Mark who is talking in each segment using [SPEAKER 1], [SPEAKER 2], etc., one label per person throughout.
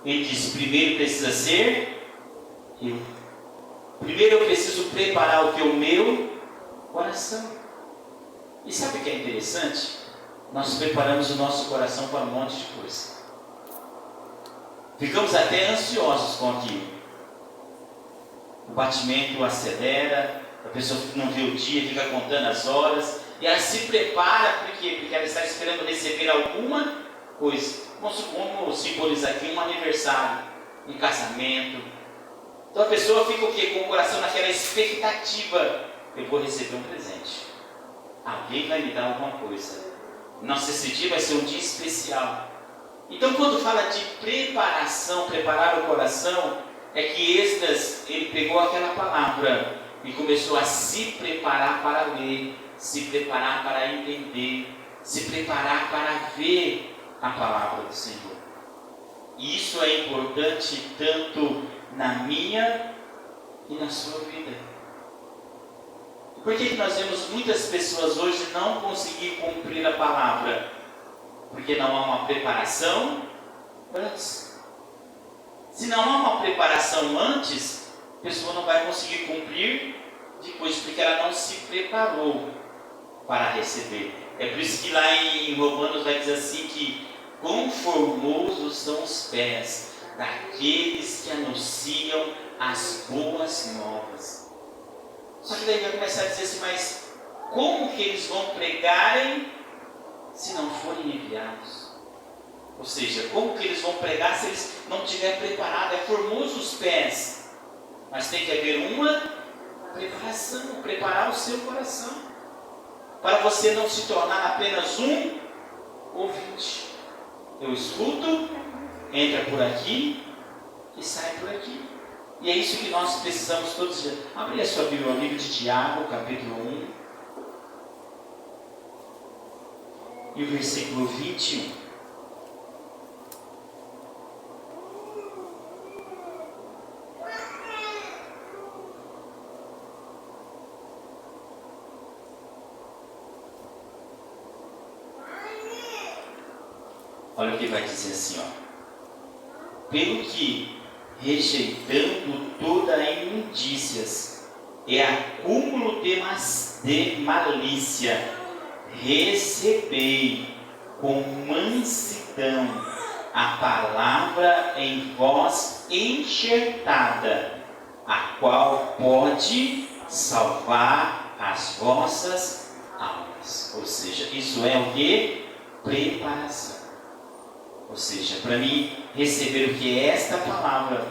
[SPEAKER 1] Ele diz: primeiro precisa ser eu. Primeiro eu preciso preparar o que é o meu coração. E sabe o que é interessante? Nós preparamos o nosso coração para um monte de coisa. Ficamos até ansiosos com aquilo. O batimento acelera, a pessoa não vê o dia, fica contando as horas, e ela se prepara, por quê? Porque ela está esperando receber alguma coisa. Vamos simbolizar aqui um aniversário, um casamento. Então a pessoa fica o quê? Com o coração naquela expectativa: eu vou receber um presente, alguém vai me dar alguma coisa. Nossa, esse dia vai ser um dia especial. Então quando fala de preparação, preparar o coração, é que Esdras, ele pegou aquela palavra e começou a se preparar para ler, se preparar para entender, se preparar para ver a palavra do Senhor. E isso é importante tanto na minha e na sua vida. Por que nós vemos muitas pessoas hoje não conseguir cumprir a palavra? Porque não há uma preparação antes. Se não há uma preparação antes, a pessoa não vai conseguir cumprir depois, porque ela não se preparou para receber. É por isso que lá em Romanos vai dizer assim que quão formosos são os pés daqueles que anunciam as boas novas. Só que daí vai começar a dizer assim: mas como que eles vão pregarem se não forem enviados? Ou seja, como que eles vão pregar se eles não estiverem preparados? É formoso os pés, mas tem que haver uma preparação, preparar o seu coração, para você não se tornar apenas um ouvinte. Eu escuto, entra por aqui e sai por aqui. E é isso que nós precisamos todos os dias. Abre a sua Bíblia, o livro de Tiago, capítulo 1, e o versículo 21. Olha o que vai dizer assim, ó. Pelo que, rejeitando toda a imundícias e acúmulo de malícia, recebei com mansidão a palavra em vós enxertada, a qual pode salvar as vossas almas. Ou seja, isso é o que? Preparação. Ou seja, para mim receber o que é esta palavra.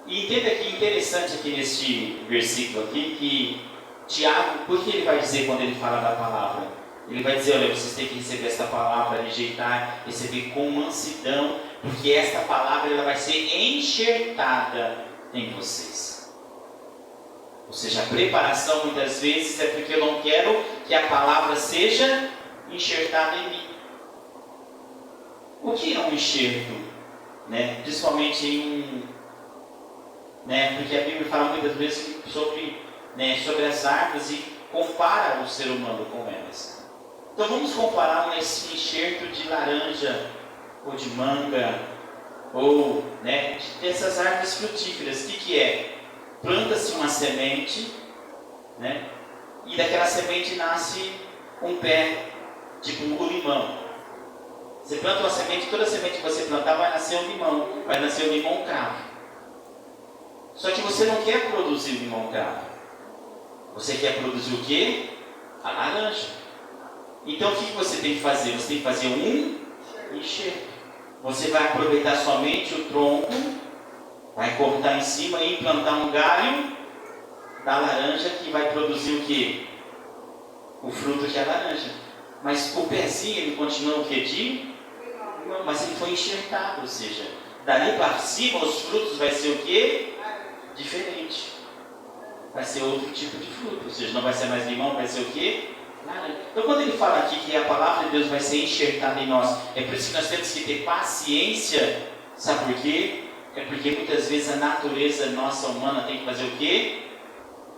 [SPEAKER 1] E entenda que interessante aqui neste versículo aqui, que Tiago, por que ele vai dizer quando ele fala da palavra? Ele vai dizer: olha, vocês têm que receber esta palavra, rejeitar, receber com mansidão, porque esta palavra ela vai ser enxertada em vocês. Ou seja, a preparação muitas vezes é porque eu não quero que a palavra seja enxertada em mim. O que é um enxerto? Principalmente em porque a Bíblia fala muitas vezes sobre as árvores e compara o ser humano com elas. Então vamos comparar esse enxerto de laranja ou de manga ou dessas árvores frutíferas. O que é? Planta-se uma semente, e daquela semente nasce um pé, tipo um limão. Você planta uma semente, toda semente que você plantar vai nascer um limão, vai nascer um limão cravo. Só que você não quer produzir limão cravo. Você quer produzir o quê? A laranja. Então o que você tem que fazer? Você tem que fazer um enxerto. Você vai aproveitar somente o tronco, vai cortar em cima e implantar um galho da laranja que vai produzir o quê? O fruto que é a laranja. Mas o pezinho ele continua o quê? Mas ele foi enxertado, ou seja, dali para cima os frutos vai ser o quê? Diferente. Vai ser outro tipo de fruto, ou seja, não vai ser mais limão, vai ser o quê? Laranja. Então quando ele fala aqui que a palavra de Deus vai ser enxertada em nós, é por isso que nós temos que ter paciência. Sabe por quê? É porque muitas vezes a natureza nossa humana tem que fazer o quê?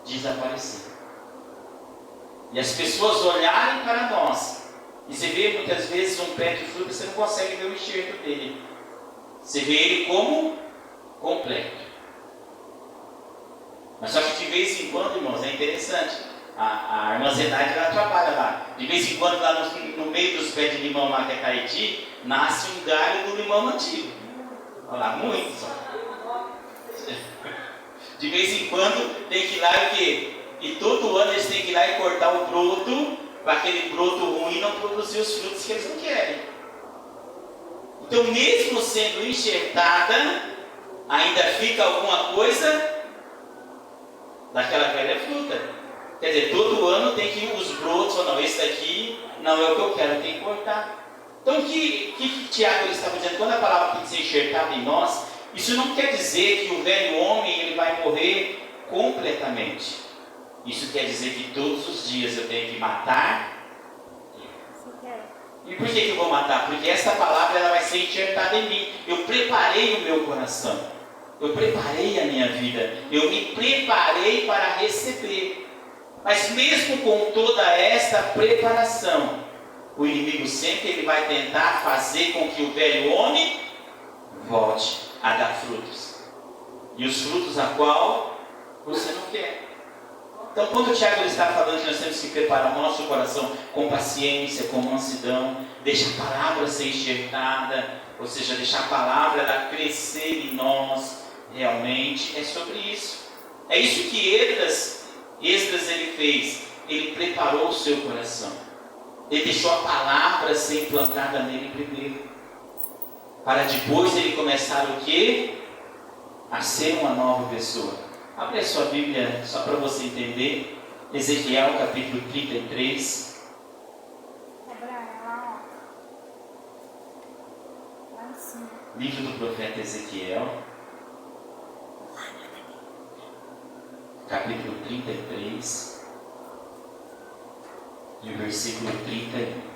[SPEAKER 1] Desaparecer. E as pessoas olharem para nós, e você vê muitas vezes um pé de fruta, você não consegue ver o enxerto dele. Você vê ele como completo. Mas só que de vez em quando, irmãos, é interessante. A armazenagem ela trabalha lá. De vez em quando, lá no meio dos pés de limão lá que é Tahiti, nasce um galho do limão antigo. Olha lá, muitos. De vez em quando tem que ir lá o quê? E todo ano eles têm que ir lá e cortar o broto, para aquele broto ruim não produzir os frutos que eles não querem. Então, mesmo sendo enxertada, ainda fica alguma coisa daquela velha fruta. Quer dizer, todo ano tem que ir os brotos, ou não, esse daqui não é o que eu quero, tem que cortar. Então, o que Tiago estava dizendo? Quando a palavra tem que ser enxertada em nós, isso não quer dizer que o velho homem ele vai morrer completamente. Isso quer dizer que todos os dias eu tenho que matar. E por que eu vou matar? Porque essa palavra ela vai ser enxertada em mim. Eu preparei o meu coração. Eu preparei a minha vida. Eu me preparei para receber. Mas mesmo com toda esta preparação, o inimigo sempre ele vai tentar fazer com que o velho homem volte a dar frutos. E os frutos a qual você não quer. Então, quando o Tiago está falando que nós temos que preparar o nosso coração com paciência, com mansidão, deixa a palavra ser enxertada, ou seja, deixar a palavra ela crescer em nós, realmente, é sobre isso. É isso que Esdras ele fez, ele preparou o seu coração. Ele deixou a palavra ser implantada nele primeiro, para depois ele começar o quê? A ser uma nova pessoa. Abre a sua Bíblia, só para você entender, Ezequiel capítulo 33. Livro do profeta Ezequiel, capítulo 33, e o versículo 31.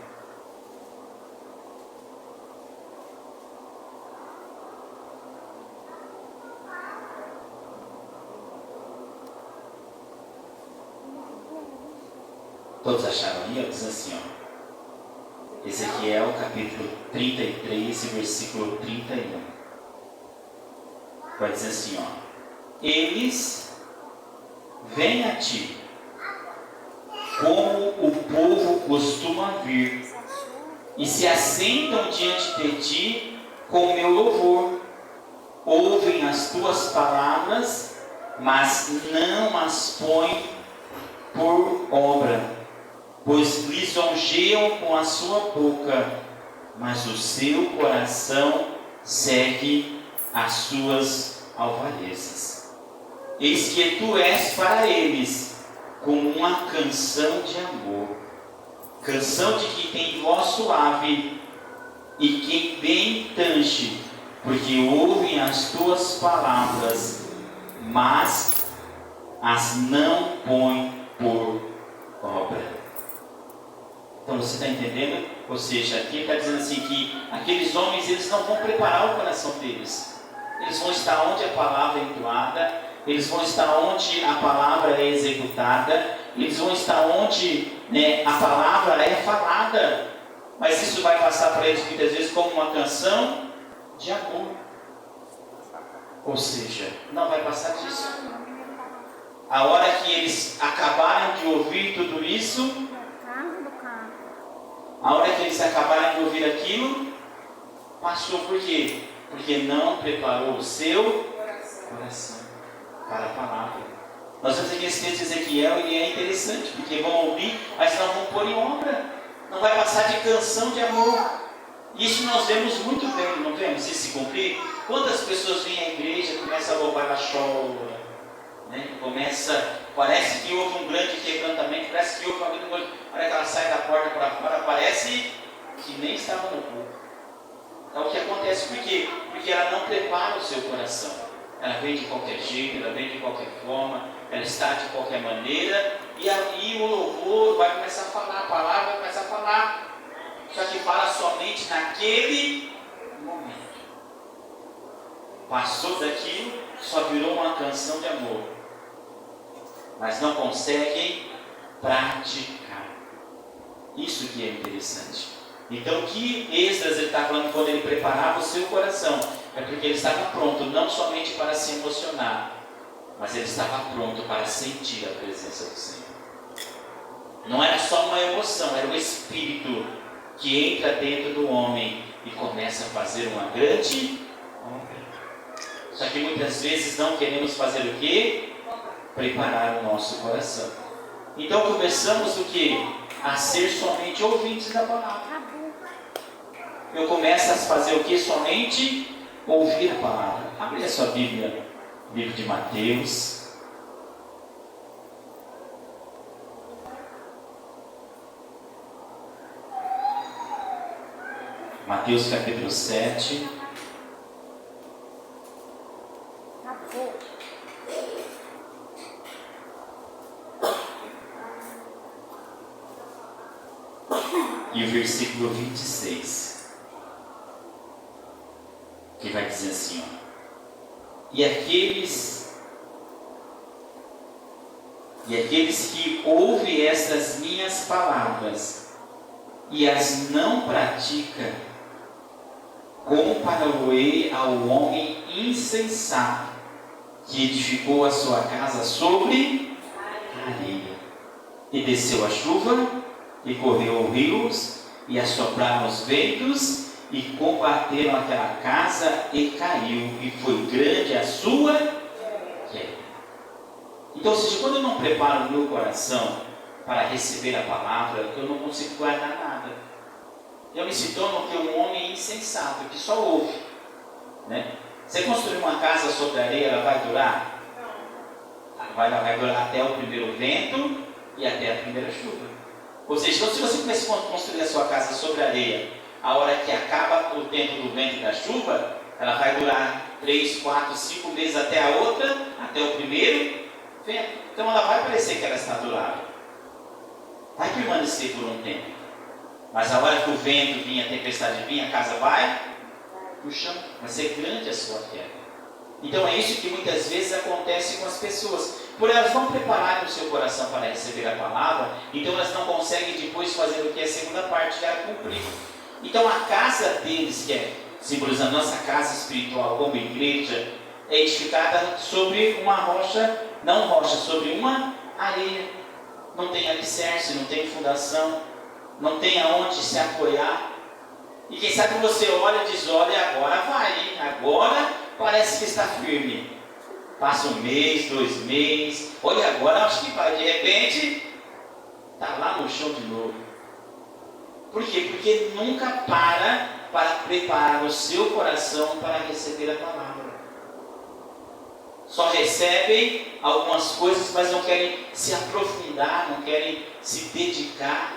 [SPEAKER 1] Todos acharam aí? Diz assim, ó. Ezequiel capítulo 33, versículo 31. Vai dizer assim, ó. Eles vêm a ti, como o povo costuma vir, e se assentam diante de ti com o meu louvor. Ouvem as tuas palavras, mas não as põem por obra. Pois lisonjeiam com a sua boca, mas o seu coração segue as suas alvarezas. Eis que tu és para eles como uma canção de amor, canção de quem tem voz suave e quem bem tange, porque ouvem as tuas palavras, mas as não põem por obra. Então você está entendendo? Ou seja, aqui está dizendo assim que aqueles homens eles não vão preparar o coração deles. Eles vão estar onde a palavra é entoada, eles vão estar onde a palavra é executada, eles vão estar onde a palavra é falada. Mas isso vai passar para eles muitas vezes como uma canção de amor. Ou seja, não vai passar disso. A hora que eles acabaram de ouvir tudo isso, a hora que eles acabaram de ouvir aquilo, passou por quê? Porque não preparou o seu coração para a palavra. Nós vemos aqui esse texto de Ezequiel e é interessante, porque vão ouvir, mas não vão pôr em obra. Não vai passar de canção de amor. Isso nós vemos muito bem, não vemos isso se cumprir? Quantas pessoas vêm à igreja e começam a louvar a chola, parece que houve um grande quebrantamento, parece que houve uma grande coisa. A hora que ela sai da porta para fora, parece que nem estava no culto. É o que acontece, por quê? Porque ela não prepara o seu coração. Ela vem de qualquer jeito, ela vem de qualquer forma, ela está de qualquer maneira, e aí o louvor vai começar a falar, a palavra vai começar a falar, só que fala somente naquele momento. Passou daquilo, só virou uma canção de amor, mas não conseguem praticar. Isso que é interessante. Então, que Esdras ele está falando quando ele preparava o seu coração? É porque ele estava pronto não somente para se emocionar, mas ele estava pronto para sentir a presença do Senhor. Não era só uma emoção, era o Espírito que entra dentro do homem e começa a fazer uma grande obra. Só que muitas vezes não queremos fazer o quê? Preparar o nosso coração. Então começamos o quê? A ser somente ouvintes da palavra. Eu começo a fazer o quê? Somente ouvir a palavra. Abre a sua Bíblia, livro de Mateus. Mateus capítulo 7. E o versículo 26, que vai dizer assim, ó, e aqueles que ouvem estas minhas palavras e as não praticam, comparou-ei ao homem insensato que edificou a sua casa sobre areia, e desceu a chuva, e correu rios, e assopraram os ventos, e combateram aquela casa, e caiu, e foi grande a sua queda. Então, ou seja, quando eu não preparo o meu coração para receber a palavra, eu não consigo guardar nada. Eu me torno um homem insensato, que só ouve, né? Você construir uma casa sobre areia, ela vai durar? Ela vai durar até o primeiro vento e até a primeira chuva. Ou seja, então, se você começar a construir a sua casa sobre areia, a hora que acaba o tempo do vento e da chuva, ela vai durar 3, 4, 5 meses até a outra, até o primeiro vento. Então ela vai parecer que ela está durável, vai permanecer por um tempo, mas a hora que o vento vir, a tempestade vir, a casa vai para o chão, vai ser grande a sua queda. Então é isso que muitas vezes acontece com as pessoas. Por elas não prepararem o seu coração para receber a palavra, então elas não conseguem depois fazer o que é a segunda parte, que era cumprir. Então a casa deles, que é simbolizando a nossa casa espiritual como igreja, é edificada sobre uma rocha, não rocha, sobre uma areia. Não tem alicerce, não tem fundação, não tem aonde se apoiar. E quem sabe você olha e diz, olha, agora vai, hein? Agora parece que está firme. Passa 1 mês, 2 meses, olha agora, acho que vai, de repente, está lá no chão de novo. Por quê? Porque nunca para preparar o seu coração para receber a palavra. Só recebem algumas coisas, mas não querem se aprofundar, não querem se dedicar,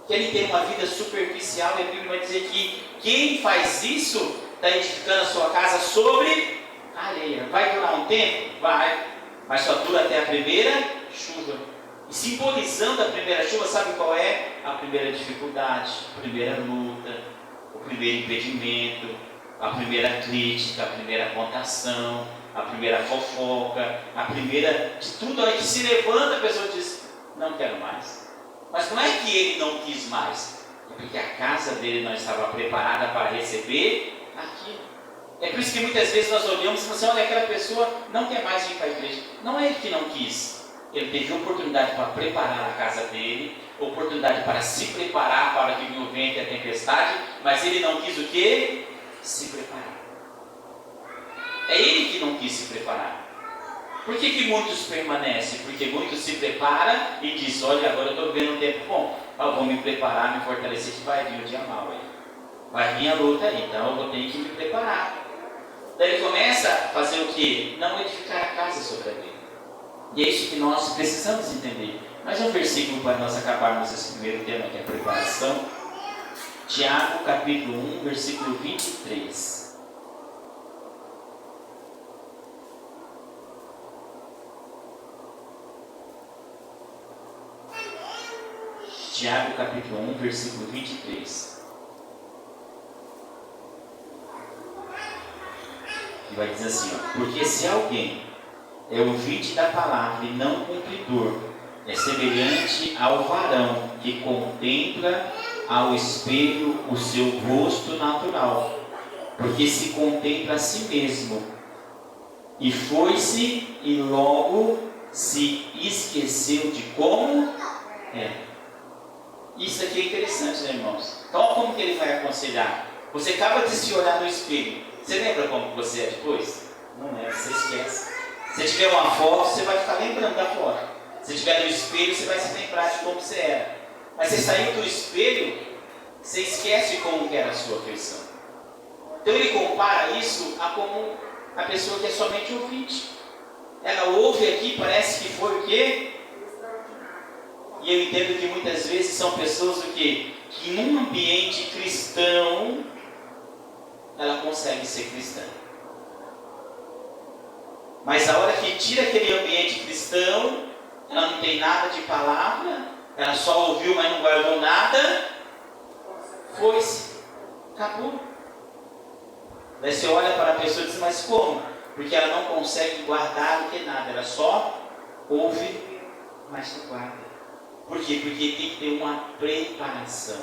[SPEAKER 1] querem ter uma vida superficial. E a Bíblia vai dizer que quem faz isso está edificando a sua casa sobre areia. Vai durar um tempo? Vai, mas só dura até a primeira chuva. E simbolizando a primeira chuva, sabe qual é? A primeira dificuldade, a primeira luta, o primeiro impedimento, a primeira crítica, a primeira contação, a primeira fofoca, a primeira de tudo. Aí que se levanta, a pessoa diz, não quero mais. Mas não é que ele não quis mais, é porque a casa dele não estava preparada para receber aquilo. É por isso que muitas vezes nós olhamos e falamos assim, olha, aquela pessoa não quer mais vir para a igreja. Não é ele que não quis. Ele teve oportunidade para preparar a casa dele, oportunidade para se preparar para que vinha o vento e a tempestade, mas ele não quis o quê? Se preparar. É ele que não quis se preparar. Por que muitos permanecem? Porque muitos se preparam e dizem, olha, agora eu estou vendo um tempo bom, eu vou me preparar, me fortalecer, que vai vir o dia mau aí. Vai vir a luta aí, então eu vou ter que me preparar. Daí ele começa a fazer o quê? Não edificar a casa sobre a Bíblia. E é isso que nós precisamos entender. Mais um versículo para nós acabarmos esse primeiro tema, que é a preparação. Tiago capítulo 1, versículo 23. Tiago capítulo 1, versículo 23. Que vai dizer assim, ó, porque se alguém é ouvinte da palavra e não cumpridor, é semelhante ao varão que contempla ao espelho o seu rosto natural, porque se contempla a si mesmo, e foi-se e logo se esqueceu de como é. Isso aqui é interessante, né, irmãos? Então, como que ele vai aconselhar? Você acaba de se olhar no espelho. Você lembra como você é depois? Não lembra, você esquece. Se tiver uma foto, você vai ficar lembrando da foto. Se tiver no espelho, você vai se lembrar de como você era. Mas você saiu do espelho, você esquece como que era a sua feição. Então ele compara isso a como a pessoa que é somente ouvinte. Ela ouve aqui, parece que foi o quê? E eu entendo que muitas vezes são pessoas o quê? Que num ambiente cristão, ela consegue ser cristã. Mas a hora que tira aquele ambiente cristão, ela não tem nada de palavra, ela só ouviu, mas não guardou nada, foi-se, acabou. Daí você olha para a pessoa e diz, mas como? Porque ela não consegue guardar o que nada, ela só ouve, mas não guarda. Por quê? Porque tem que ter uma preparação.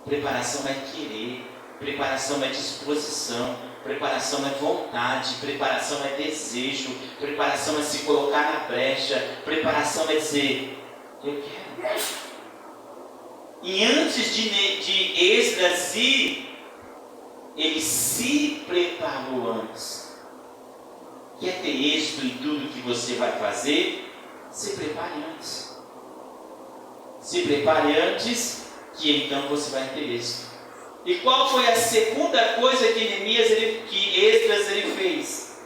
[SPEAKER 1] Preparação é querer, preparação é disposição, preparação é vontade, preparação é desejo, preparação é se colocar na brecha, preparação é dizer, eu quero. E antes de Esdras ir, ele se preparou antes. Quer ter êxito em tudo que você vai fazer? Se prepare antes. Se prepare antes, que então você vai ter êxito. E qual foi a segunda coisa que Esdras fez?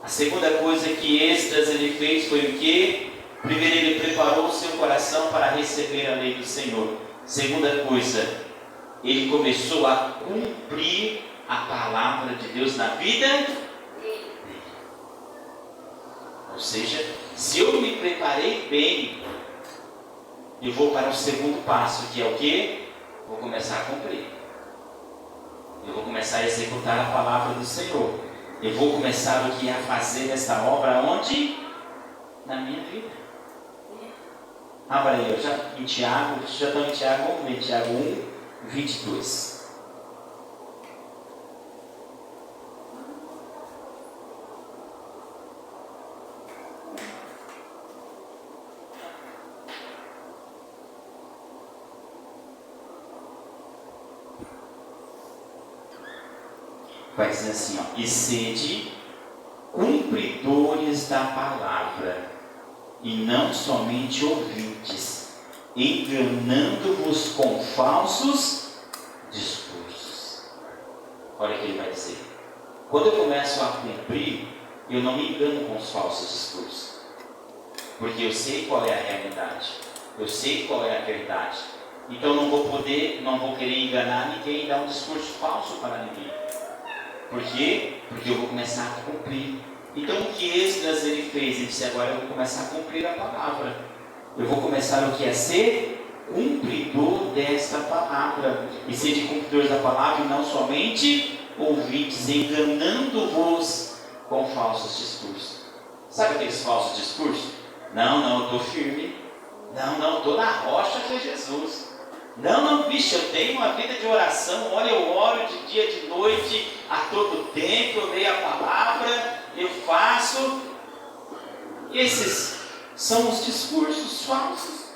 [SPEAKER 1] A segunda coisa que Esdras fez foi o quê? Primeiro, ele preparou o seu coração para receber a lei do Senhor. Segunda coisa, ele começou a cumprir a palavra de Deus na vida dele. Ou seja, se eu me preparei bem, eu vou para o segundo passo, que é o quê? Vou começar a cumprir. Eu vou começar a executar a palavra do Senhor. Eu vou começar o que a fazer esta obra onde? Na minha vida. Abra aí, eu já em Tiago, já estou em Tiago, vamos ver, Tiago 1, 22. Vai dizer assim, ó, e sede cumpridores da palavra, e não somente ouvintes, enganando-vos com falsos discursos. Olha o que ele vai dizer. Quando eu começo a cumprir, eu não me engano com os falsos discursos, porque eu sei qual é a realidade, eu sei qual é a verdade. Então não vou querer enganar ninguém e dar um discurso falso para ninguém. Por quê? Porque eu vou começar a cumprir. Então o que Esdras fez? Ele disse, agora eu vou começar a cumprir a palavra. Eu vou começar o que é ser cumpridor desta palavra. E ser de cumpridores da palavra e não somente ouvintes, enganando-vos com falsos discursos. Sabe aqueles falsos discursos? Não, eu estou firme. Não, estou na rocha que é Jesus. Não, bicho, eu tenho uma vida de oração. Olha, eu oro de dia e de noite, a todo tempo, eu leio a palavra, eu faço. Esses são os discursos falsos.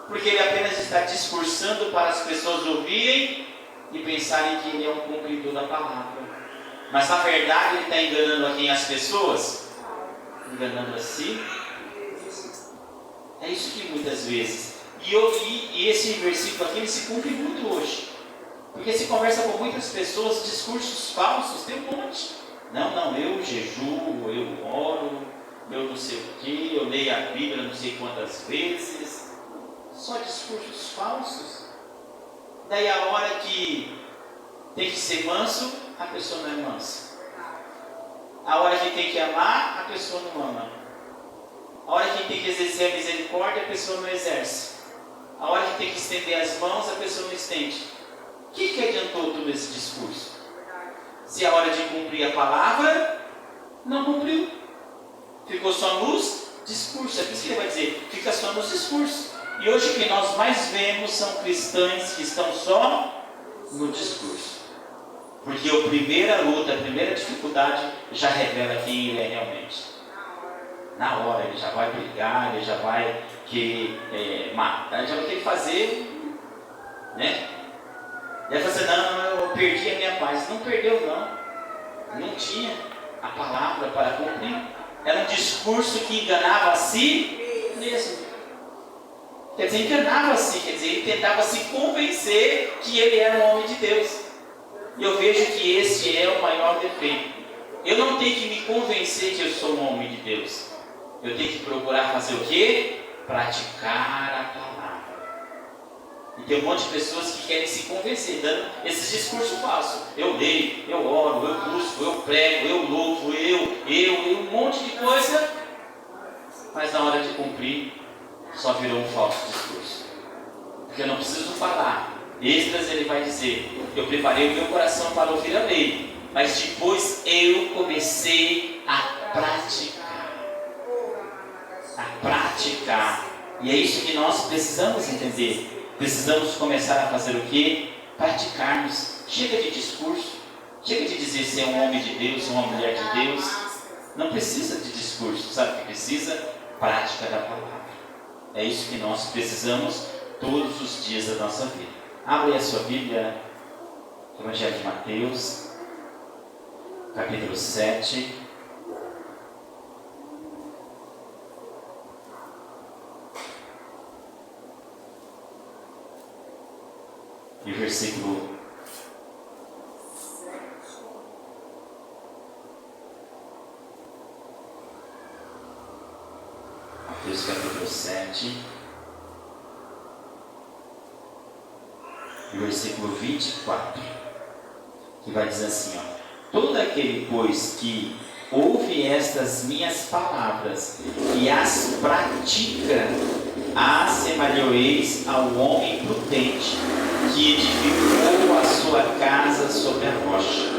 [SPEAKER 1] Porque ele apenas está discursando para as pessoas ouvirem e pensarem que ele é um cumpridor da palavra. Mas na verdade ele está enganando a quem? As pessoas? Enganando a si. É isso que muitas vezes. E esse versículo aqui ele se cumpre muito hoje. Porque se conversa com muitas pessoas, discursos falsos, tem um monte. Não, eu jejuo, eu oro, eu não sei o que, eu leio a Bíblia não sei quantas vezes. Só discursos falsos. Daí a hora que tem que ser manso, a pessoa não é mansa. A hora que tem que amar, a pessoa não ama. A hora que tem que exercer a misericórdia, a pessoa não exerce. A hora que tem que estender as mãos, a pessoa não estende. O que adiantou todo esse discurso? Se a hora de cumprir a palavra, não cumpriu. Ficou só nos Discurso, é isso que ele vai dizer, fica só nos discursos. E hoje o que nós mais vemos são cristãos que estão só no discurso. Porque a primeira luta, a primeira dificuldade já revela quem ele é realmente. Na hora ele já vai brigar, ele já vai matar, ele já vai querer fazer, né? Ele vai fazer, não, eu perdi a minha paz. Não perdeu não. Não tinha a palavra para cumprir. Era um discurso que enganava a si mesmo. Quer dizer, enganava a si, quer dizer, ele tentava se convencer que ele era um homem de Deus. E eu vejo que esse é o maior defeito. Eu não tenho que me convencer que eu sou um homem de Deus. Eu tenho que procurar fazer o quê? Praticar a palavra. E tem um monte de pessoas que querem se convencer, dando esses discursos falsos. Eu leio, eu oro, eu busco, eu prego, eu louvo, um monte de coisa. Mas na hora de cumprir, só virou um falso discurso. Porque eu não preciso falar. Esdras ele vai dizer, eu preparei o meu coração para ouvir a lei, mas depois eu comecei a praticar. E é isso que nós precisamos entender. Precisamos começar a fazer o quê? Praticarmos. Chega de discurso, chega de dizer ser um homem de Deus, uma mulher de Deus. Não precisa de discurso, sabe o que precisa? Prática da palavra. É isso que nós precisamos todos os dias da nossa vida. Abre a sua Bíblia, Evangelho de Mateus, capítulo 7. E versículo 7, e versículo 24, que vai dizer assim, todo aquele, pois, que ouve estas minhas palavras e as pratica, assemelhoeis ao homem prudente, que edificou a sua casa sobre a rocha,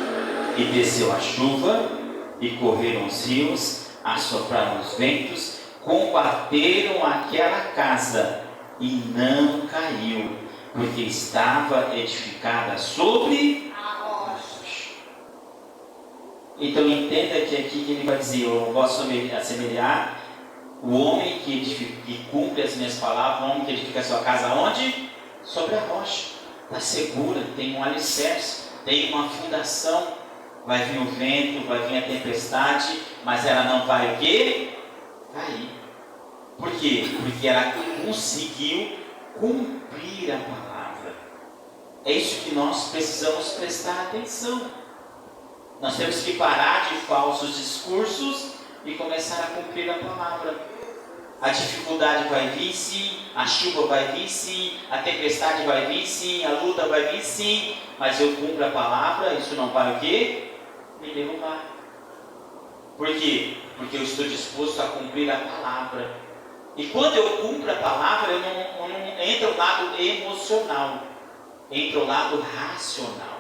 [SPEAKER 1] e desceu a chuva, e correram os rios, assopraram os ventos, combateram aquela casa, e não caiu, porque estava edificada sobre a rocha. Então entenda que aqui ele vai dizer, eu gosto de assemelhar o homem que cumpre as minhas palavras, o homem que edifica a sua casa onde? Sobre a rocha. Está segura, tem um alicerce, tem uma fundação. Vai vir o vento, vai vir a tempestade, mas ela não vai o quê? Cair. Por quê? Porque ela conseguiu cumprir a palavra. É isso que nós precisamos prestar atenção. Nós temos que parar de falsos discursos e começar a cumprir a palavra. A dificuldade vai vir sim, a chuva vai vir sim, a tempestade vai vir sim, a luta vai vir sim, mas eu cumpro a palavra, isso não vai o quê? Me derrubar. Por quê? Porque eu estou disposto a cumprir a palavra. E quando eu cumpro a palavra, eu não entra o lado emocional, entra o lado racional.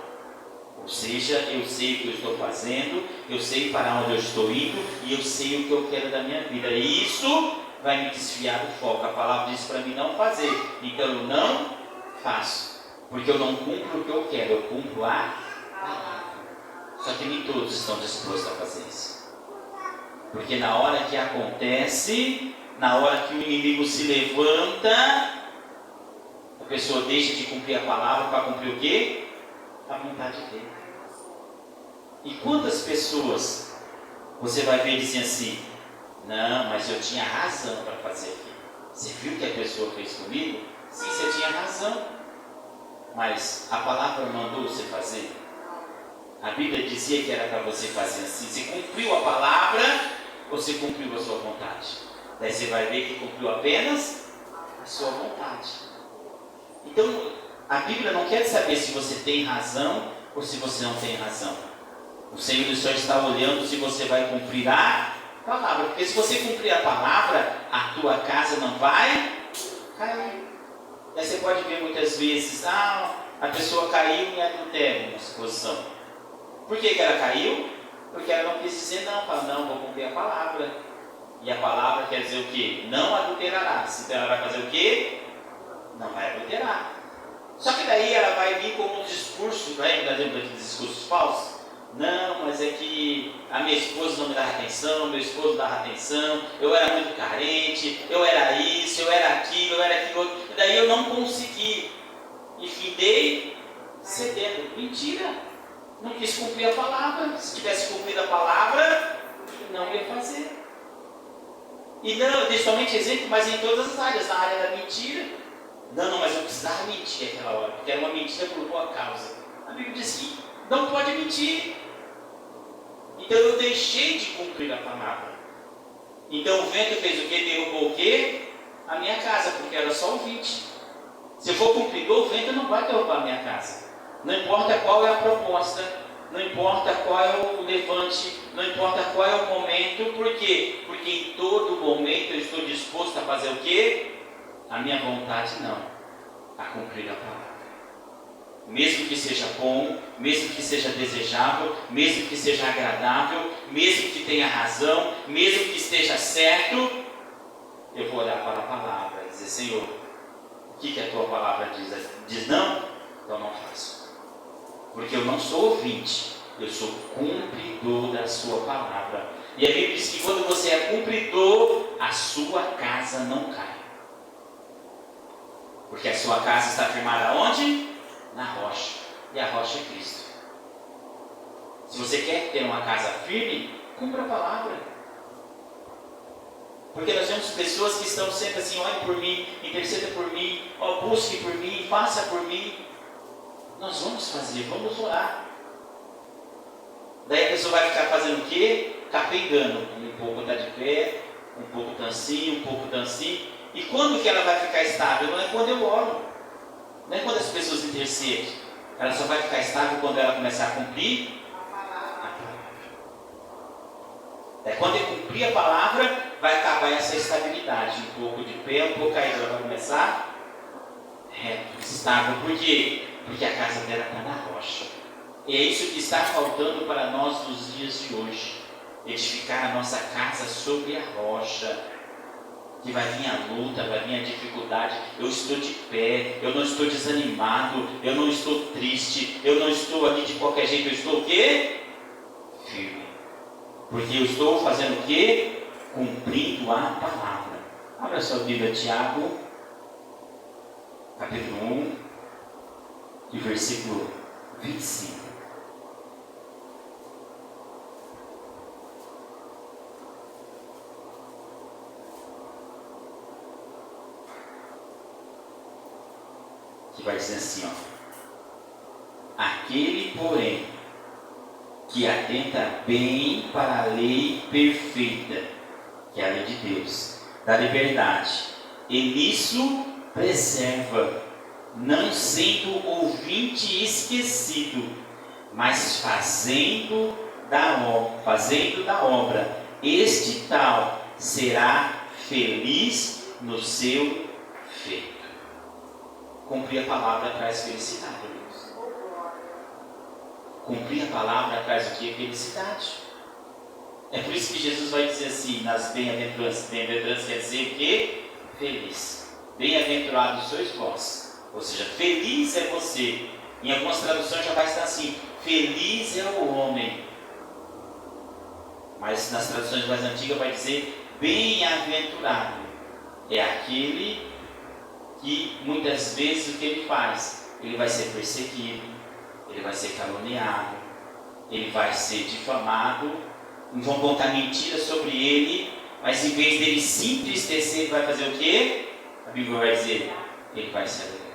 [SPEAKER 1] Ou seja, eu sei o que eu estou fazendo, eu sei para onde eu estou indo e eu sei o que eu quero da minha vida. E isso vai me desviar do foco. A palavra diz para mim não fazer, então eu não faço, porque eu não cumpro o que eu quero, eu cumpro a palavra. Só que nem todos estão dispostos a fazer isso, porque na hora que acontece, na hora que o inimigo se levanta, a pessoa deixa de cumprir a palavra para cumprir o quê? A vontade dele. E quantas pessoas você vai ver dizendo assim, não, mas eu tinha razão para fazer aquilo. Você viu o que a pessoa fez comigo? Sim, você tinha razão. Mas a palavra mandou você fazer? A Bíblia dizia que era para você fazer assim. Você cumpriu a palavra ou você cumpriu a sua vontade? Daí você vai ver que cumpriu apenas a sua vontade. Então, a Bíblia não quer saber se você tem razão ou se você não tem razão. O Senhor só está olhando se você vai cumprir a palavra. Porque se você cumprir a palavra, a tua casa não vai cair. Aí você pode ver muitas vezes, a pessoa caiu em adultério, uma suposição. Por que ela caiu? Porque ela não quis dizer não, fala, não, vou cumprir a palavra. E a palavra quer dizer o quê? Não adulterarás. Então ela vai fazer o quê? Não vai adulterar. Só que daí ela vai vir com um discurso, vai dar exemplo daqueles discursos falsos. Não, mas é que a minha esposa não me dava atenção, meu esposo não dava atenção, eu era muito carente, eu era isso, eu era aquilo outro, e daí eu não consegui. E findei cedendo. Mentira! Não quis cumprir a palavra. Se tivesse cumprido a palavra, não ia fazer. E não, eu dei somente exemplo, mas em todas as áreas. Na área da mentira. Não, mas eu precisava mentir aquela hora, porque era uma mentira por boa causa. A Bíblia diz que não pode mentir. Então eu deixei de cumprir a palavra. Então o vento fez o quê? Derrubou o quê? A minha casa, porque era só o 20. Se eu for cumpridor, o vento não vai derrubar a minha casa. Não importa qual é a proposta, não importa qual é o levante, não importa qual é o momento. Por quê? Porque em todo momento eu estou disposto a fazer o quê? A minha vontade não, a cumprir a palavra. Mesmo que seja bom, mesmo que seja desejável, mesmo que seja agradável, mesmo que tenha razão, mesmo que esteja certo, eu vou olhar para a palavra e dizer: Senhor, o que a tua palavra diz? Diz não? Então não faço. Porque eu não sou ouvinte, eu sou cumpridor da sua palavra. E a Bíblia diz que quando você é cumpridor, a sua casa não cai. Porque a sua casa está firmada onde? Na rocha. E a rocha é Cristo. Se você quer ter uma casa firme, cumpra a palavra. Porque nós vemos pessoas que estão sempre assim: olhe por mim, interceda por mim, busque por mim, faça por mim. Nós vamos fazer, vamos orar. Daí a pessoa vai ficar fazendo o quê? Capengando. Um pouco está de pé, um pouco dancinho, um pouco dancinho. E quando que ela vai ficar estável? Não é quando eu oro, não é quando as pessoas intercedem. Ela só vai ficar estável quando ela começar a cumprir a palavra. É quando eu cumprir a palavra, vai acabar essa estabilidade. Um pouco de pé, um pouco caído. Ela vai começar reto, estável. Por quê? Porque a casa dela está na rocha. E é isso que está faltando para nós nos dias de hoje. Edificar a nossa casa sobre a rocha. Que vai vir a luta, vai vir a dificuldade. Eu estou de pé, eu não estou desanimado, eu não estou triste, eu não estou aqui de qualquer jeito. Eu estou o quê? Firme. Porque eu estou fazendo o quê? Cumprindo a palavra. Abra sua Bíblia, Tiago, capítulo 1, e versículo 25. Que vai dizer assim, aquele, porém, que atenta bem para a lei perfeita, que é a lei de Deus, da liberdade, e nisso preserva, não sendo ouvinte esquecido, mas fazendo da obra, este tal será feliz no seu feito. Cumprir a palavra traz felicidade, amigos. Cumprir a palavra traz o que? Felicidade. É por isso que Jesus vai dizer assim, nas bem-aventuranças. Bem-aventuranças quer dizer o quê? Feliz. Bem-aventurados sois vós. Ou seja, feliz é você. Em algumas traduções já vai estar assim: feliz é o homem. Mas nas traduções mais antigas vai dizer: bem-aventurado é aquele que muitas vezes o que ele faz? Ele vai ser perseguido, ele vai ser caluniado, ele vai ser difamado, vão contar mentiras sobre ele, mas em vez dele se entristecer, ele vai fazer o quê? A Bíblia vai dizer: ele vai se alegrar.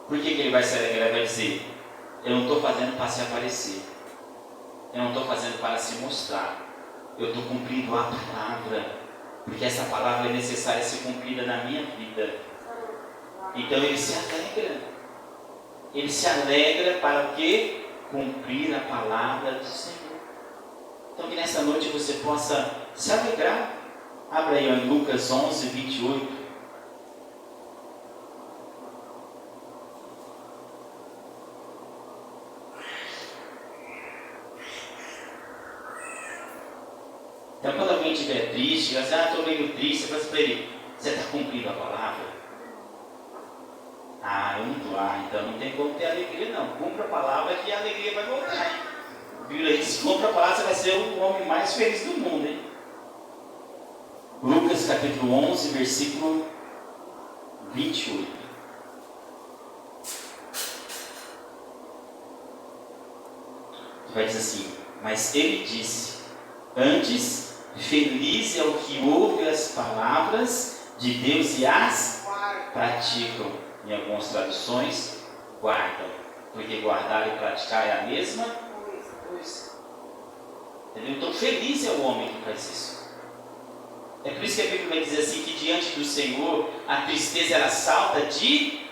[SPEAKER 1] Por que ele vai se alegrar? Ele vai dizer: eu não estou fazendo para se aparecer, eu não estou fazendo para se mostrar, eu estou cumprindo a palavra. Porque essa palavra é necessária ser cumprida na minha vida. Então ele se alegra. Ele se alegra para o quê? Cumprir a palavra do Senhor. Então que nessa noite você possa se alegrar. Abra aí em Lucas 11, 28. Então, quando alguém estiver triste, você estou meio triste, você fala para ele: você está cumprindo a palavra? Eu não estou. Então não tem como ter alegria, não. Cumpra a palavra que a alegria vai voltar, hein? Bíblia diz: se cumpra a palavra, você vai ser o homem mais feliz do mundo, hein? Lucas capítulo 11, versículo 28. Vai dizer assim: mas ele disse: antes, feliz é o que ouve as palavras de Deus e as praticam. Em algumas traduções, guardam, porque guardar e praticar é a mesma coisa. Entendeu? Então feliz é o homem que faz isso. É por isso que a Bíblia vai dizer assim, que diante do Senhor a tristeza ela salta de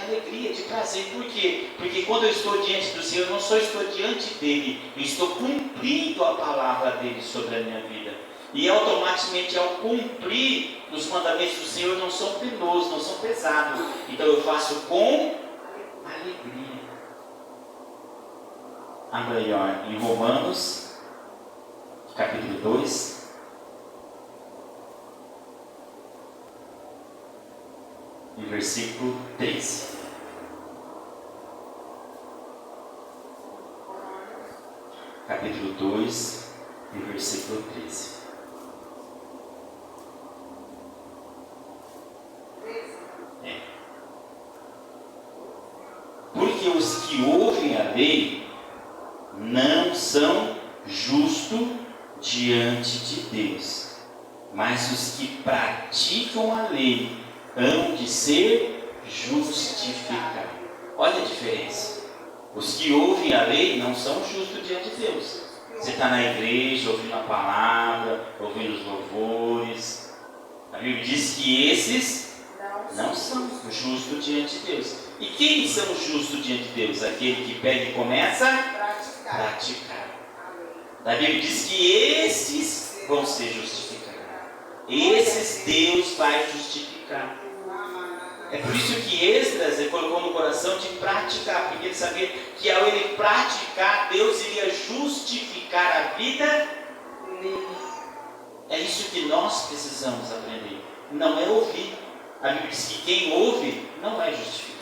[SPEAKER 1] alegria, de prazer. Por quê? Porque quando eu estou diante do Senhor, eu não só estou diante dele, eu estou cumprindo a palavra dele sobre a minha vida. E automaticamente, ao cumprir os mandamentos do Senhor, não são penosos, não são pesados. Então eu faço com alegria. Abra aí, ó, em Romanos capítulo 2. E versículo 13. Capítulo 2 e versículo 13. Porque os que ouvem a lei não são justos diante de Deus, mas os que praticam a lei hão de ser justificados. Olha a diferença. Os que ouvem a lei não são justos diante de Deus. Você está na igreja, ouvindo a palavra, ouvindo os louvores. A Bíblia diz que esses não são justos diante de Deus. E quem são justos diante de Deus? Aquele que pega e começa a praticar. A Bíblia diz que esses vão ser justificados. Esses Deus vai justificar. É por isso que Esdras ele colocou no coração de praticar, porque ele sabia que ao ele praticar, Deus iria justificar a vida dele. É isso que nós precisamos aprender. Não é ouvir. A Bíblia diz que quem ouve não é justificado.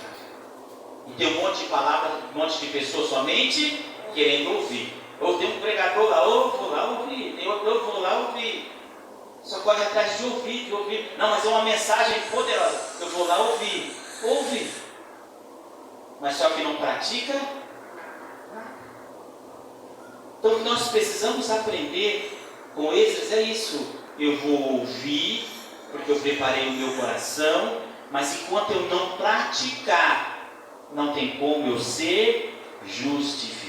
[SPEAKER 1] E tem um monte de palavras, um monte de pessoas somente querendo ouvir. Ou tem um pregador lá, eu vou lá ouvir. Tem outro, eu vou lá ouvir. Só corre atrás de ouvir. Não, mas é uma mensagem poderosa. Eu vou lá ouvir. Ouve. Mas só que não pratica. Então o que nós precisamos aprender com Esdras é isso. Eu vou ouvir, porque eu preparei o meu coração, mas enquanto eu não praticar, não tem como eu ser justificado.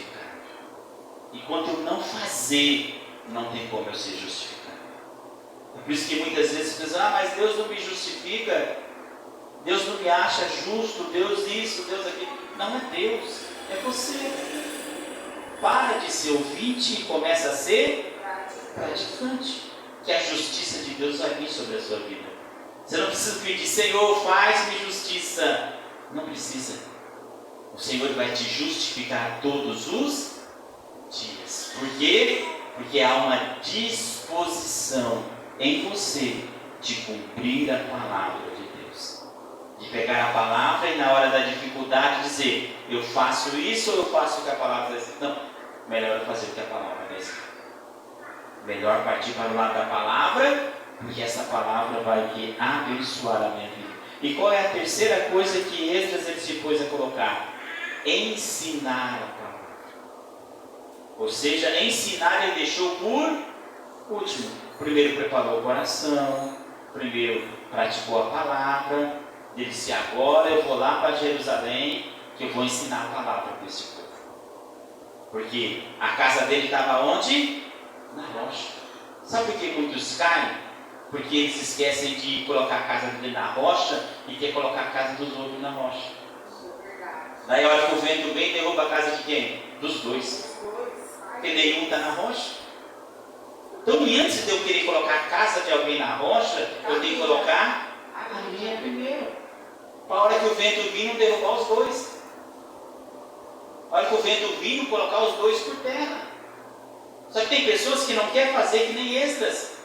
[SPEAKER 1] Enquanto eu não fazer, não tem como eu ser justificado. É por isso que muitas vezes as pessoas mas Deus não me justifica, Deus não me acha justo, Deus isso, Deus aquilo. Não é Deus, é você. Para de ser ouvinte e começa a ser praticante, que a justiça de Deus vai vir sobre a sua vida. Você não precisa pedir: Senhor, faz-me justiça. Não precisa. O Senhor vai te justificar todos os dias. Por quê? Porque há uma disposição em você de cumprir a palavra de Deus, de pegar a palavra e na hora da dificuldade dizer: eu faço isso ou eu faço o que a palavra diz? Não, melhor fazer o que a palavra diz. Melhor partir para o lado da palavra, porque essa palavra vai abençoar a minha vida. E qual é a terceira coisa que Esdras ele se pôs a colocar? Ensinar a palavra. Ou seja, ensinar ele deixou por último. Primeiro preparou o coração, primeiro praticou a palavra. Ele disse: agora eu vou lá para Jerusalém, que eu vou ensinar a palavra para esse povo. Porque a casa dele estava onde? Na rocha. Sabe por que muitos caem? Porque eles esquecem de colocar a casa dele na rocha e quer colocar a casa dos outros na rocha. Daí a hora que o vento vem, derruba a casa de quem? Dos dois. Porque nenhum está na rocha. Então, antes de eu querer colocar a casa de alguém na rocha, eu tenho que colocar a minha primeiro. Para a hora que o vento vir, não derrubar os dois. A hora que o vento vir, não colocar os dois por terra. Só que tem pessoas que não querem fazer que nem Esdras.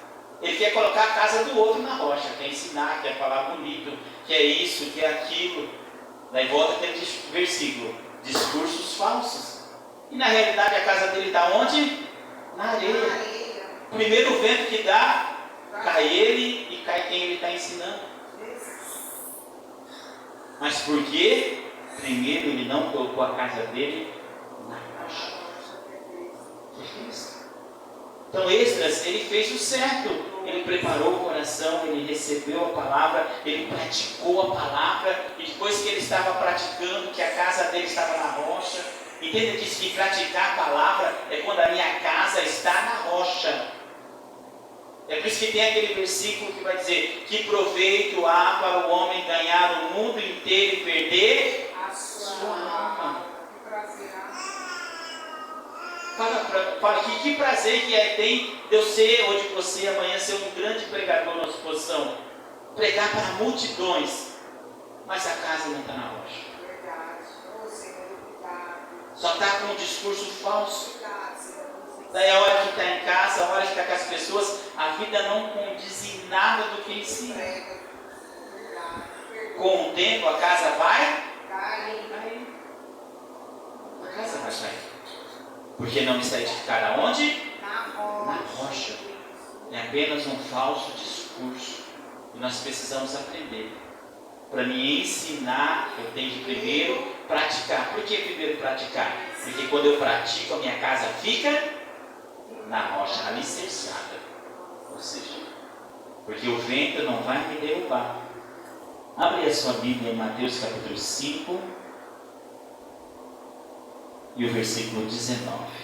[SPEAKER 1] Ele quer colocar a casa do outro na rocha, quer ensinar, quer falar bonito, quer isso, quer aquilo. Daí volta aquele versículo, discursos falsos. E na realidade a casa dele está onde? Na areia. O primeiro vento que dá, cai ele e cai quem ele está ensinando. Mas por quê? Primeiro ele não colocou a casa dele na rocha. Então Esdras, ele fez o certo. Ele preparou o coração, ele recebeu a palavra, ele praticou a palavra. E depois que ele estava praticando, que a casa dele estava na rocha. Entenda que praticar a palavra é quando a minha casa está na rocha. É por isso que tem aquele versículo que vai dizer: que proveito há para o homem ganhar o mundo inteiro e perder a sua alma. Fala aqui, que prazer que tem de eu ser, ou de você amanhã ser um grande pregador na exposição, pregar para multidões, mas a casa não está na rocha. Só está com um discurso falso. Daí a hora que está em casa, a hora que está com as pessoas, a vida não condiz em nada do que ensina. Com o tempo a casa vai cair. A casa vai cair. Porque não está edificada aonde? Na rocha. É apenas um falso discurso. E nós precisamos aprender. Para me ensinar, eu tenho que primeiro praticar. Por que primeiro praticar? Porque quando eu pratico, a minha casa fica na rocha, alicerçada. Ou seja, porque o vento não vai me derrubar. Abre a sua Bíblia em Mateus capítulo 5 e o versículo 19.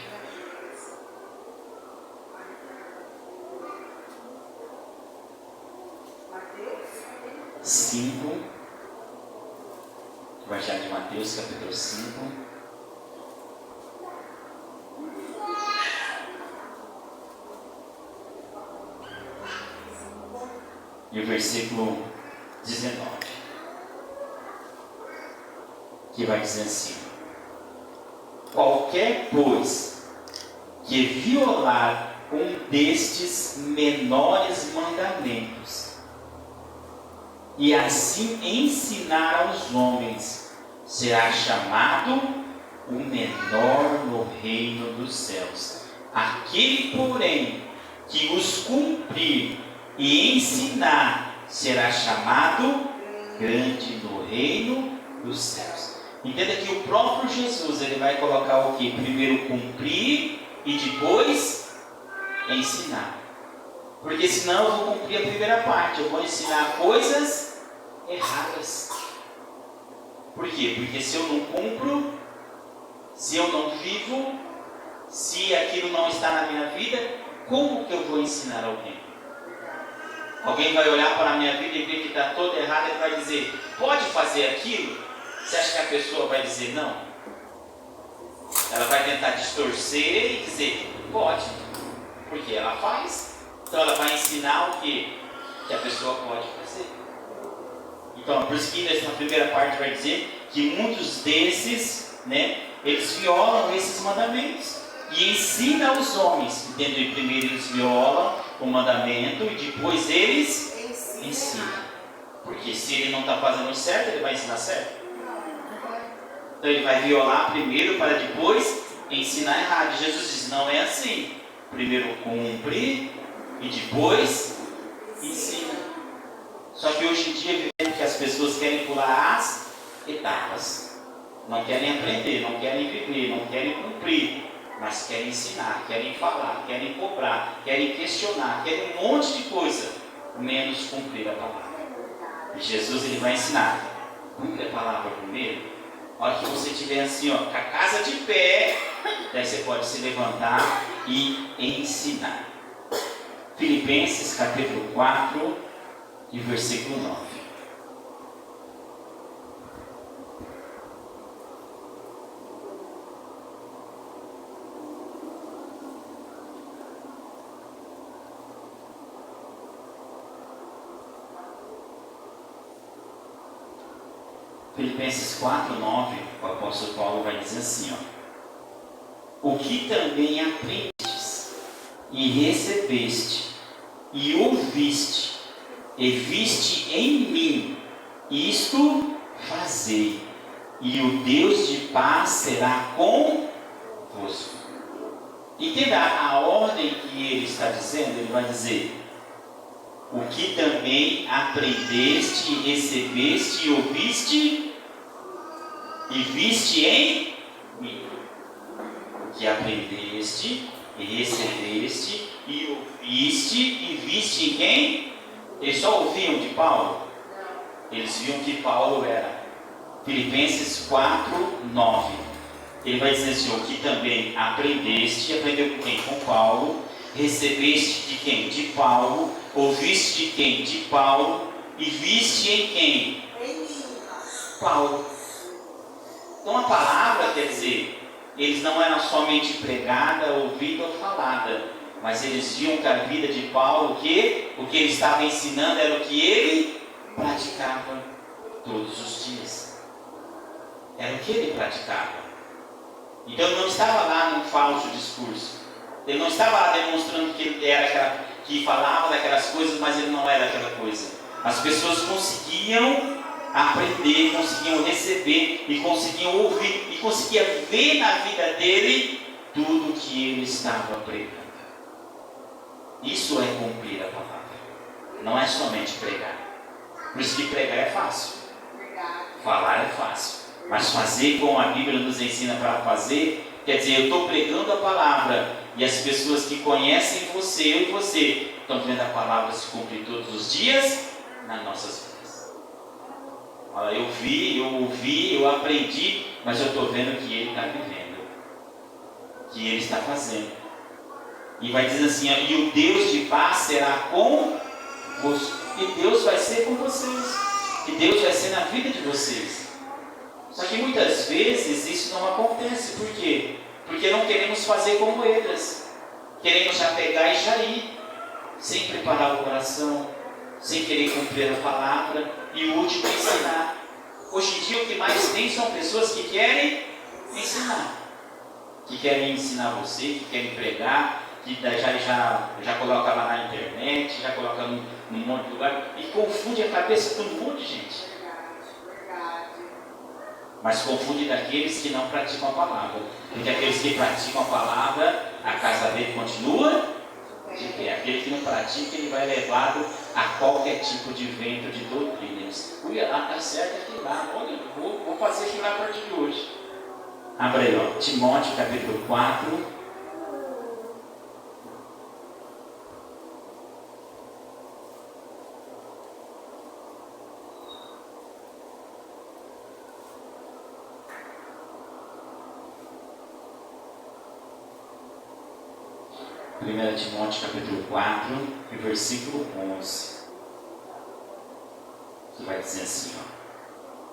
[SPEAKER 1] Evangelho de Mateus capítulo 5. E o versículo 19, que vai dizer assim: qualquer, pois, que violar um destes menores mandamentos, e assim ensinar aos homens, será chamado o menor no reino dos céus. Aquele, porém, que os cumprir e ensinar, será chamado grande no reino dos céus. Entenda que o próprio Jesus, ele vai colocar o que? Primeiro cumprir e depois ensinar. Porque senão eu vou cumprir a primeira parte, eu vou ensinar coisas erradas. Por quê? Porque se eu não cumpro, se eu não vivo, se aquilo não está na minha vida, como que eu vou ensinar alguém? Alguém vai olhar para a minha vida e ver que está toda errada e vai dizer: pode fazer aquilo? Você acha que a pessoa vai dizer não? Ela vai tentar distorcer e dizer: pode, porque ela faz. Então ela vai ensinar o que a pessoa pode fazer. Então por isso que nessa primeira parte vai dizer que muitos desses, eles violam esses mandamentos e ensinam aos homens. Entendeu? Primeiro eles violam o mandamento e depois eles ensinam. Porque se ele não está fazendo certo, ele vai ensinar certo. Então ele vai violar primeiro para depois ensinar errado. Jesus diz: não é assim. Primeiro cumpre e depois ensina. Só que hoje em dia vivemos que as pessoas querem pular as etapas. Não querem aprender, não querem viver, não querem cumprir, mas querem ensinar, querem falar, querem cobrar, querem questionar, querem um monte de coisa, menos cumprir a palavra. E Jesus, ele vai ensinar: cumpre a palavra primeiro. A hora que você estiver assim, com a casa de pé, daí você pode se levantar e ensinar. Filipenses capítulo 4 e versículo 9. Filipenses 4, 9, o apóstolo Paulo vai dizer assim: o que também aprendes, e recebeste, e ouviste, e viste em mim, isto fazei, e o Deus de paz será convosco. Entenda a ordem que ele está dizendo. Ele vai dizer: o que também aprendeste, recebeste e ouviste, e viste em mim. O que aprendeste, e recebeste, e ouviste, e viste em quem? Eles só ouviam de Paulo? Eles viam que Paulo era. Filipenses 4:9. Ele vai dizer assim: o que também aprendeste, aprendeu com quem? Com Paulo. Recebeste de quem? De Paulo. Ouviste de quem? De Paulo. E viste em quem? Paulo. Então a palavra, quer dizer, eles não eram somente pregada, ouvida ou falada, mas eles viam que a vida de Paulo, o que ele estava ensinando era o que ele praticava todos os dias. Era o que ele praticava. Então ele não estava lá num falso discurso. Ele não estava lá demonstrando que ele era aquela, que falava daquelas coisas, mas ele não era aquela coisa. As pessoas conseguiam aprender, conseguiam receber e conseguiam ouvir e conseguiam ver na vida dele tudo o que ele estava pregando. Isso é cumprir a palavra. Não é somente pregar. Por isso que pregar é fácil. Falar é fácil. Mas fazer como a Bíblia nos ensina para fazer, quer dizer, eu estou pregando a palavra e as pessoas que conhecem você, eu e você, estão vendo a palavra se cumprir todos os dias nas nossas vidas. Olha, eu vi, eu ouvi, eu aprendi, mas eu estou vendo que ele está vivendo, que ele está fazendo. E vai dizer assim: e o Deus de paz será convosco. E Deus vai ser com vocês. E Deus vai ser na vida de vocês. Só que muitas vezes isso não acontece. Por quê? Porque não queremos fazer como eles. Queremos já pegar e já ir, sem preparar o coração, sem querer cumprir a palavra, e o último é ensinar. Hoje em dia o que mais tem são pessoas que querem ensinar, que querem ensinar você, que querem pregar, que já coloca lá na internet, já coloca num monte de lugar, e confunde a cabeça de um monte de gente. Mas confunde daqueles que não praticam a palavra. Porque aqueles que praticam a palavra, a casa dele continua de pé. Aquele que não pratica, ele vai levado a qualquer tipo de vento de doutrina. Ui, lá está certo aqui lá. Olha, vou fazer aquilo lá a partir de hoje. Abra aí, ó, Timóteo capítulo 4. Primeira Timóteo capítulo 4, versículo 11. Que vai dizer assim, ó: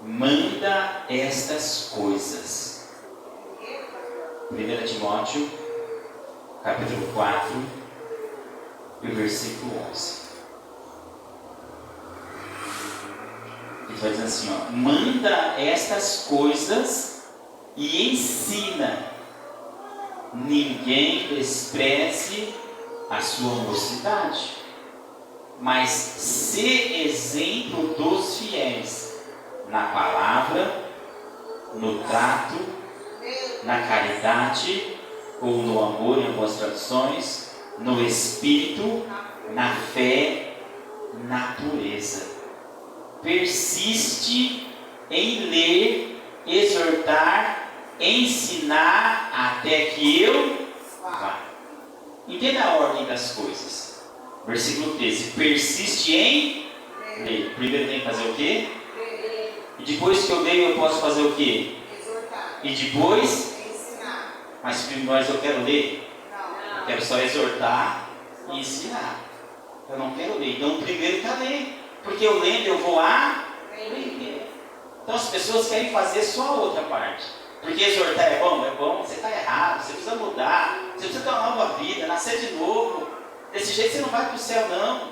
[SPEAKER 1] manda estas coisas. 1 Timóteo capítulo 4, versículo 11. Ele vai dizer assim, ó: manda estas coisas e ensina. Ninguém despreze a sua mocidade, mas sê exemplo dos fiéis na palavra, no trato, na caridade ou no amor, em algumas traduções, no espírito, na fé, na pureza. Persiste em ler, exortar, ensinar até que eu vá. Entenda a ordem das coisas. Versículo 13. Persiste em ler. Primeiro tem que fazer o quê? E depois que eu leio, eu posso fazer o quê? E depois? Ensinar. Mas eu quero ler? Eu quero só exortar e ensinar. Eu não quero ler. Então primeiro está lendo. Porque eu lendo eu vou aprender. Então as pessoas querem fazer só a outra parte. Porque exortar é bom, você está errado, você precisa mudar, você precisa ter uma nova vida, nascer de novo. Desse jeito você não vai para o céu, não.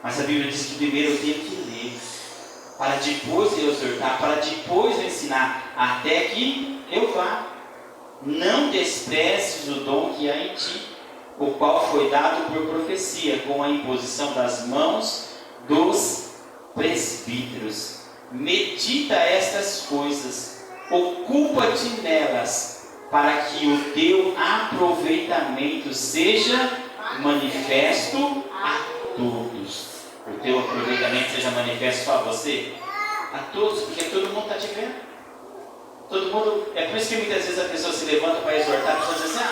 [SPEAKER 1] Mas a Bíblia diz que primeiro eu tenho que ler, para depois eu exortar, para depois eu ensinar, até que eu vá. Não desprezes o dom que há em ti, o qual foi dado por profecia, com a imposição das mãos dos presbíteros. Medita estas coisas, ocupa-te nelas, para que o teu aproveitamento seja manifesto a todos. O teu aproveitamento seja manifesto a você, a todos, porque todo mundo está te vendo. Todo mundo, é por isso que muitas vezes a pessoa se levanta para exortar, a pessoa diz assim: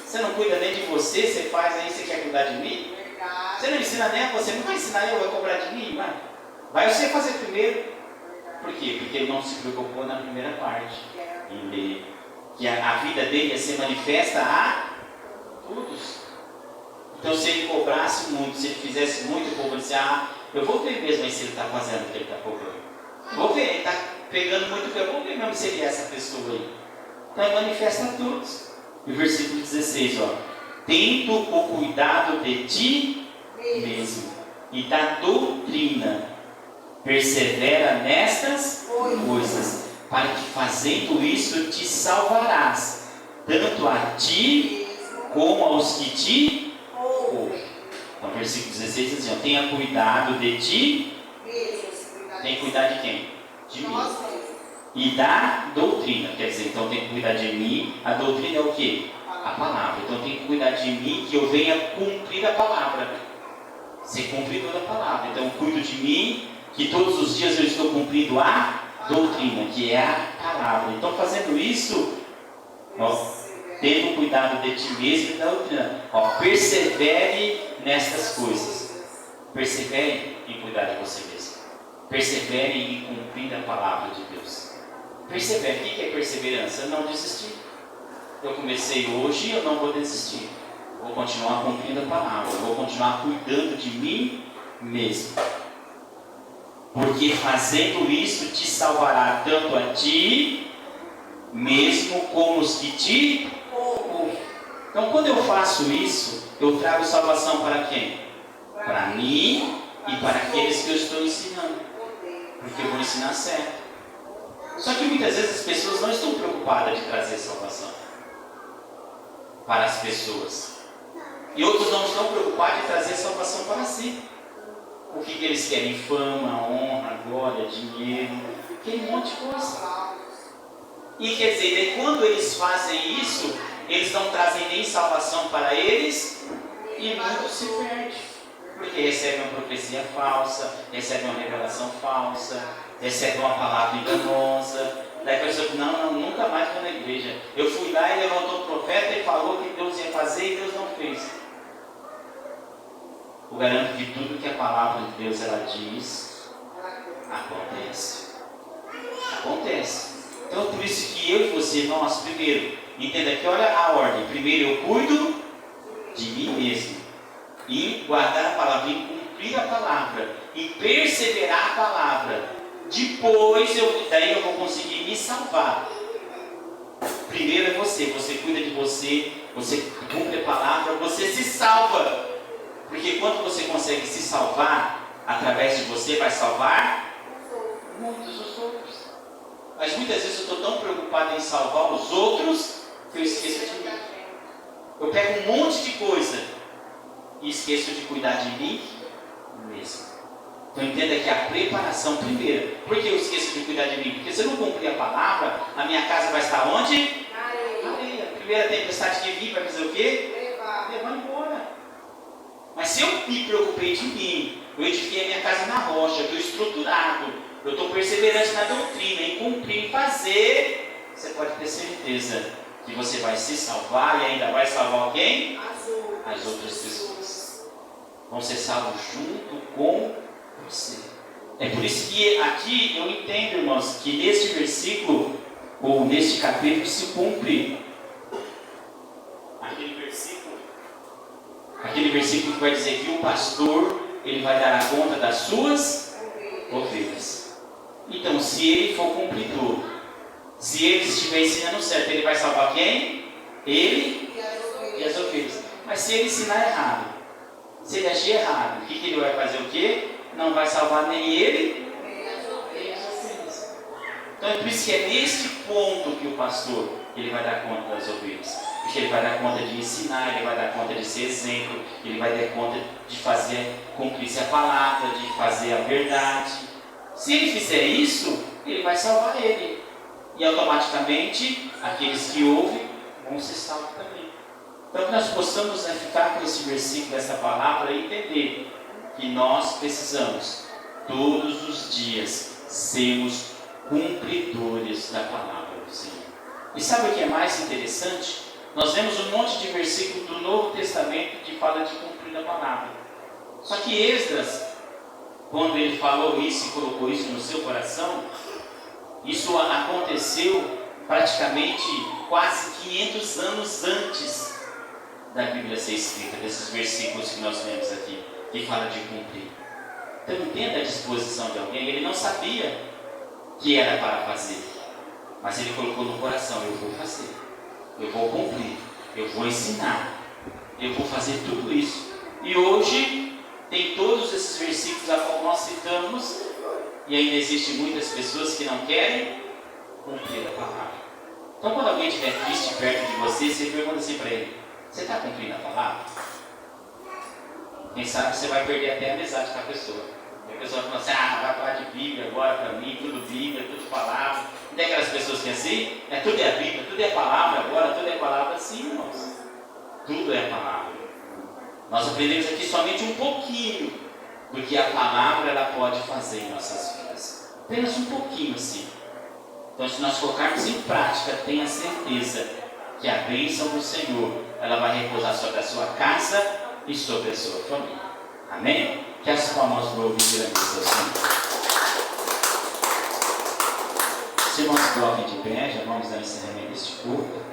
[SPEAKER 1] você não cuida nem de você, você faz aí, você quer cuidar de mim? Você não ensina nem a você, não vai ensinar eu, vai cobrar de mim? Vai você fazer primeiro. Por quê? Porque ele não se preocupou na primeira parte, em ler que a vida dele ia ser manifesta a todos. Então, se ele cobrasse muito, se ele fizesse muito, o povo ia dizer: eu vou ver mesmo se ele está fazendo o que ele está cobrando. Vou ver, ele está pegando muito, eu vou ver mesmo se ele é essa pessoa aí. Então, ele manifesta a todos. E o versículo 16, tendo o cuidado de ti mesmo e da doutrina, persevera nestas coisas, para que fazendo isso te salvarás, tanto a ti como aos que te ouvem. Então, versículo 16 diz assim: tenha cuidado de ti, tem que cuidar de quem? De mim. E da doutrina, quer dizer, então tem que cuidar de mim. A doutrina é o que? A palavra. Então tem que cuidar de mim, que eu venha cumprir a palavra, ser cumpridor da palavra. Então eu cuido de mim, que todos os dias eu estou cumprindo a doutrina, que é a palavra. Então, fazendo isso, tendo cuidado de ti mesmo e da doutrina, persevere nestas coisas. Persevere em cuidar de você mesmo. Persevere em cumprir a palavra de Deus. Persevere. O que é perseverança? Não desistir. Eu comecei hoje, eu não vou desistir. Vou continuar cumprindo a palavra. Vou continuar cuidando de mim mesmo. Porque fazendo isso te salvará tanto a ti mesmo como os que te ouvem. Então, quando eu faço isso, eu trago salvação para quem? Para mim e para aqueles que eu estou ensinando. Porque eu vou ensinar certo. Só que muitas vezes as pessoas não estão preocupadas de trazer salvação para as pessoas. E outros não estão preocupados de trazer salvação para si. O que eles querem? Fama, honra, glória, dinheiro, aquele monte de coisa. E quer dizer, daí quando eles fazem isso, eles não trazem nem salvação para eles e muitos se perdem. Porque recebem uma profecia falsa, recebem uma revelação falsa, recebem uma palavra enganosa. Daí a pessoa diz: não, nunca mais vou na igreja. Eu fui lá e levantou o profeta e falou que Deus ia fazer e Deus não fez. Eu garanto que tudo que a palavra de Deus ela diz, acontece. Acontece. Então, por isso que eu e você, nós, primeiro, entenda que olha a ordem. Primeiro eu cuido de mim mesmo. E guardar a palavra, e cumprir a palavra, e perseverar a palavra. Depois, daí eu vou conseguir me salvar. Primeiro é você cuida de você cumpre a palavra, você se salva. Porque quando você consegue se salvar, através de você vai salvar muitos os outros. Mas muitas vezes eu estou tão preocupado em salvar os outros, que eu esqueço de mim. Eu pego um monte de coisa e esqueço de cuidar de mim mesmo. Então entenda que a preparação primeiro. Por que eu esqueço de cuidar de mim? Porque se eu não cumprir a palavra, a minha casa vai estar onde? Na areia. A primeira tempestade que vir vai fazer o quê? Levar embora. Mas se eu me preocupei de mim, eu edifiquei a minha casa na rocha, eu estou estruturado, eu estou perseverante na doutrina, em cumprir, em fazer, você pode ter certeza que você vai se salvar e ainda vai salvar alguém? As outras pessoas. Vão ser salvos junto com você. É por isso que aqui eu entendo, irmãos, que neste versículo, ou neste capítulo, se cumpre aquele versículo que vai dizer que o pastor, ele vai dar a conta das suas ovelhas. Então, se ele for cumpridor, se ele estiver ensinando certo, ele vai salvar quem? Ele e as ovelhas. Mas se ele ensinar errado, se ele agir errado, o que ele vai fazer? O quê? Não vai salvar nem ele, nem as ovelhas. Então é por isso que é neste ponto que o pastor ele vai dar conta das ovelhas. Porque ele vai dar conta de ensinar, ele vai dar conta de ser exemplo, ele vai dar conta de fazer cumprir-se a palavra, de fazer a verdade. Se ele fizer isso, ele vai salvar ele. E automaticamente, aqueles que ouvem vão ser salvos também. Então que nós possamos ficar com esse versículo, essa palavra e entender que nós precisamos, todos os dias, sermos cumpridores da palavra do Senhor. E sabe o que é mais interessante? Nós vemos um monte de versículos do Novo Testamento que fala de cumprir a palavra. Só que Esdras, quando ele falou isso e colocou isso no seu coração, isso aconteceu praticamente quase 500 anos antes da Bíblia ser escrita, desses versículos que nós vemos aqui, que fala de cumprir. Então entenda a disposição de alguém. Ele não sabia que era para fazer, mas ele colocou no coração: eu vou fazer, eu vou cumprir, eu vou ensinar, eu vou fazer tudo isso. E hoje tem todos esses versículos a qual nós citamos, e ainda existem muitas pessoas que não querem cumprir a palavra. Então quando alguém estiver triste perto de você, você pergunta assim para ele: você está cumprindo a palavra? Quem sabe você vai perder até a amizade com a pessoa. E a pessoa fala assim: vai falar de Bíblia agora para mim, tudo Bíblia, tudo palavra. Não tem aquelas pessoas que assim, tudo é a Bíblia, tudo é palavra agora, tudo é palavra. Sim, irmãos, tudo é palavra. Nós aprendemos aqui somente um pouquinho do que a palavra ela pode fazer em nossas vidas. Apenas um pouquinho assim. Então, se nós colocarmos em prática, tenha certeza que a bênção do Senhor ela vai repousar sobre a sua casa e sobre a sua família. Amém? Que as palmas vão ouvir grande ao Senhor. Os irmãos coloquem de pé, já vamos dar encerramento deste culto.